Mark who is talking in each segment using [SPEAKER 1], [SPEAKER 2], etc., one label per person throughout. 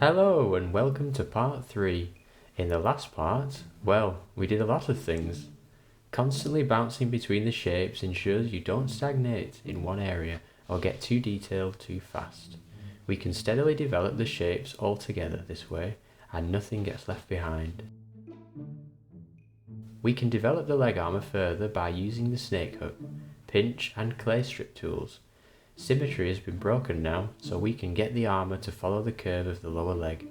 [SPEAKER 1] Hello and welcome to part 3. In the last part, well, we did a lot of things. Constantly bouncing between the shapes ensures you don't stagnate in one area or get too detailed too fast. We can steadily develop the shapes all together this way and nothing gets left behind. We can develop the leg armour further by using the snake hook, pinch and clay strip tools. Symmetry has been broken now, so we can get the armour to follow the curve of the lower leg.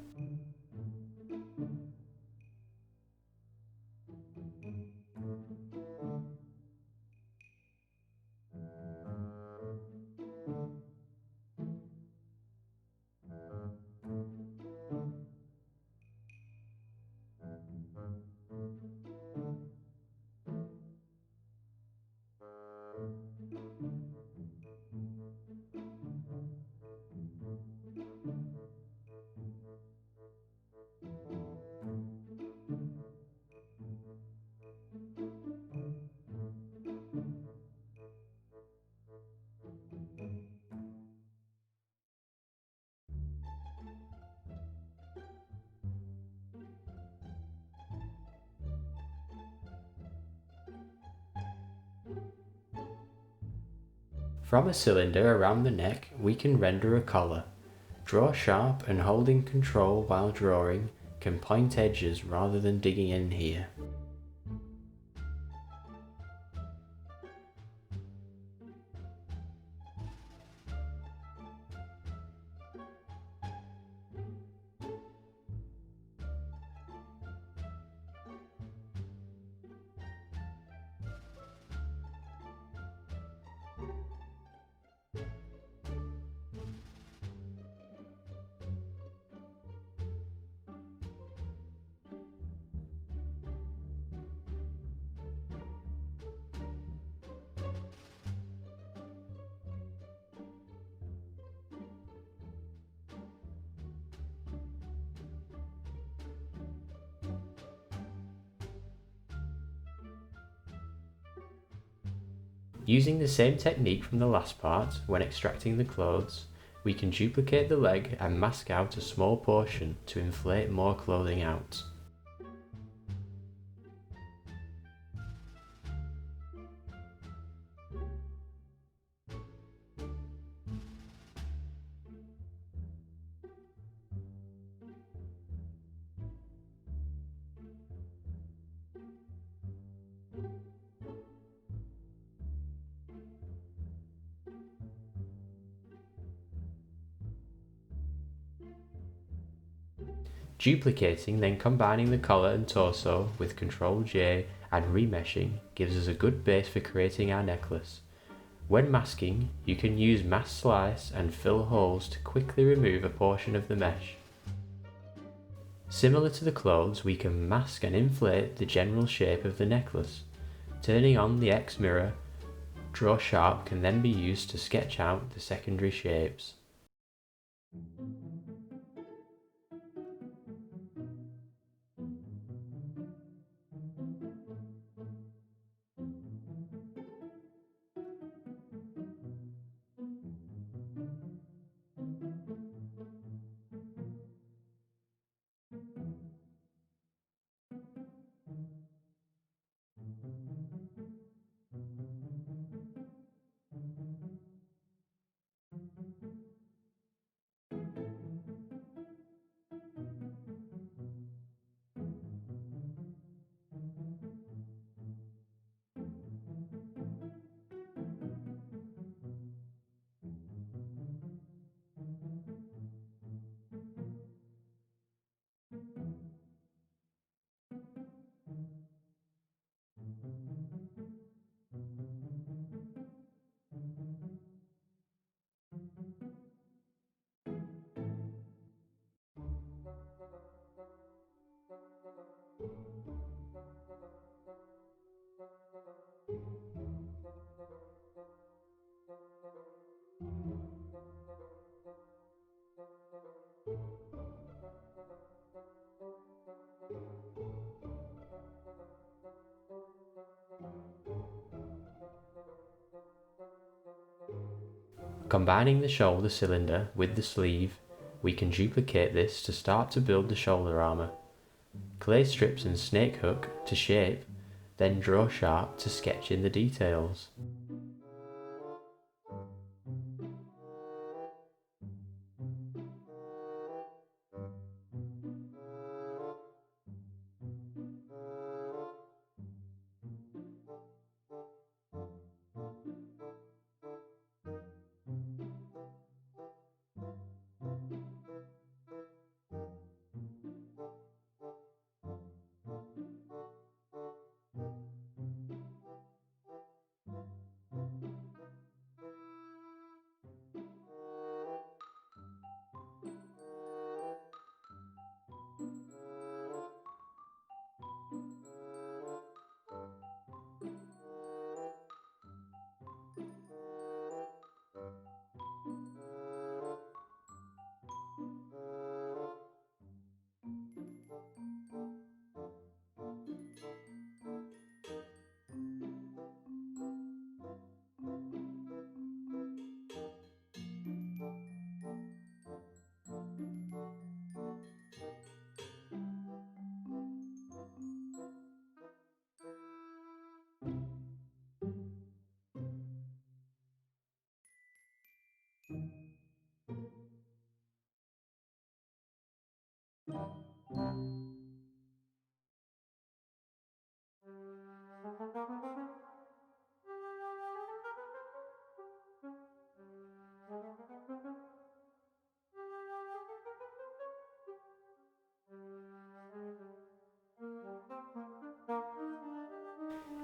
[SPEAKER 1] From a cylinder around the neck, we can render a collar. Draw sharp and holding control while drawing can point edges rather than digging in here. Using the same technique from the last part, when extracting the clothes, we can duplicate the leg and mask out a small portion to inflate more clothing out. Duplicating, then combining the collar and torso with Ctrl-J and remeshing gives us a good base for creating our necklace. When masking, you can use mask slice and fill holes to quickly remove a portion of the mesh. Similar to the clothes, we can mask and inflate the general shape of the necklace. Turning on the X mirror, draw sharp can then be used to sketch out the secondary shapes. Combining the shoulder cylinder with the sleeve, We can duplicate this to start to build the shoulder armour. Clay strips and snake hook to shape, then draw sharp to sketch in the details.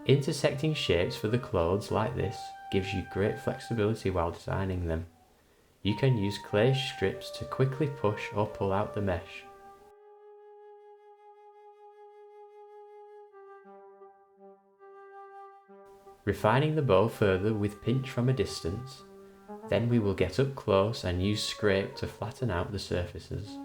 [SPEAKER 1] Intersecting shapes for the clothes like this gives you great flexibility while designing them. You can use clay strips to quickly push or pull out the mesh. Refining the bow further with pinch from a distance, then we will get up close and use scrape to flatten out the surfaces.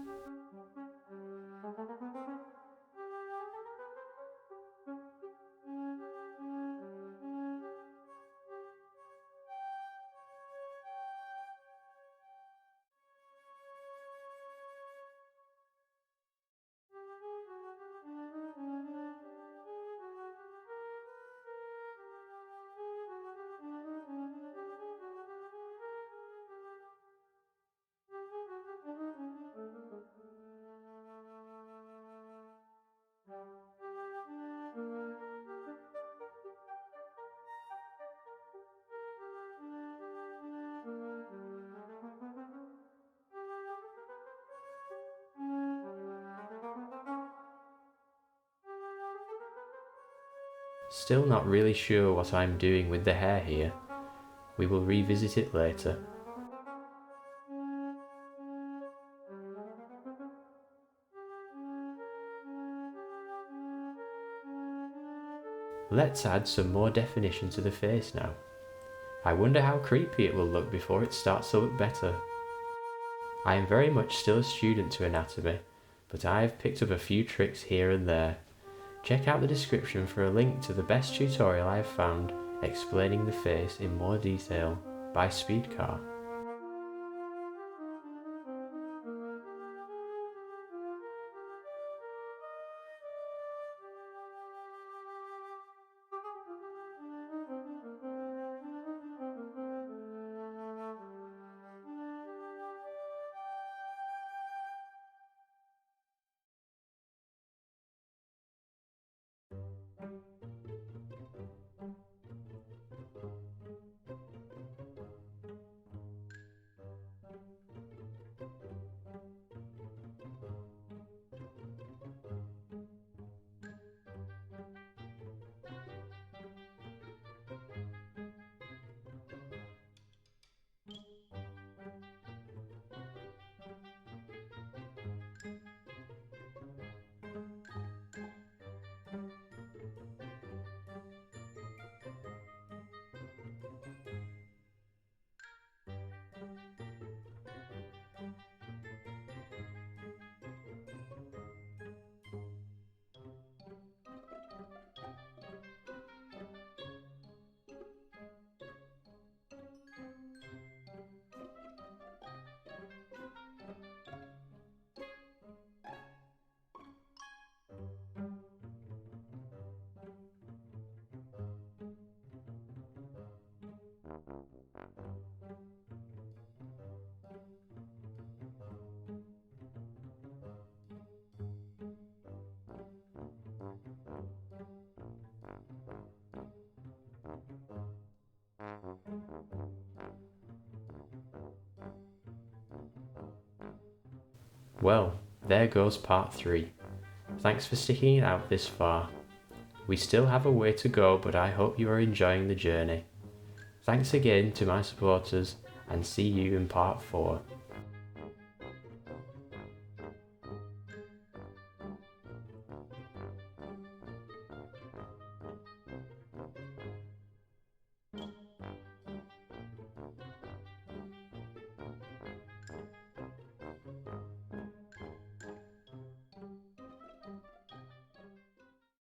[SPEAKER 1] Still not really sure what I'm doing with the hair here. We will revisit it later. Let's add some more definition to the face now. I wonder how creepy it will look before it starts to look better. I am very much still a student to anatomy, but I have picked up a few tricks here and there. Check out the description for a link to the best tutorial I have found explaining the face in more detail by SpeedChar. Well, there goes part 3. Thanks for sticking it out this far. We still have a way to go, but I hope you are enjoying the journey. Thanks again to my supporters, and see you in part 4.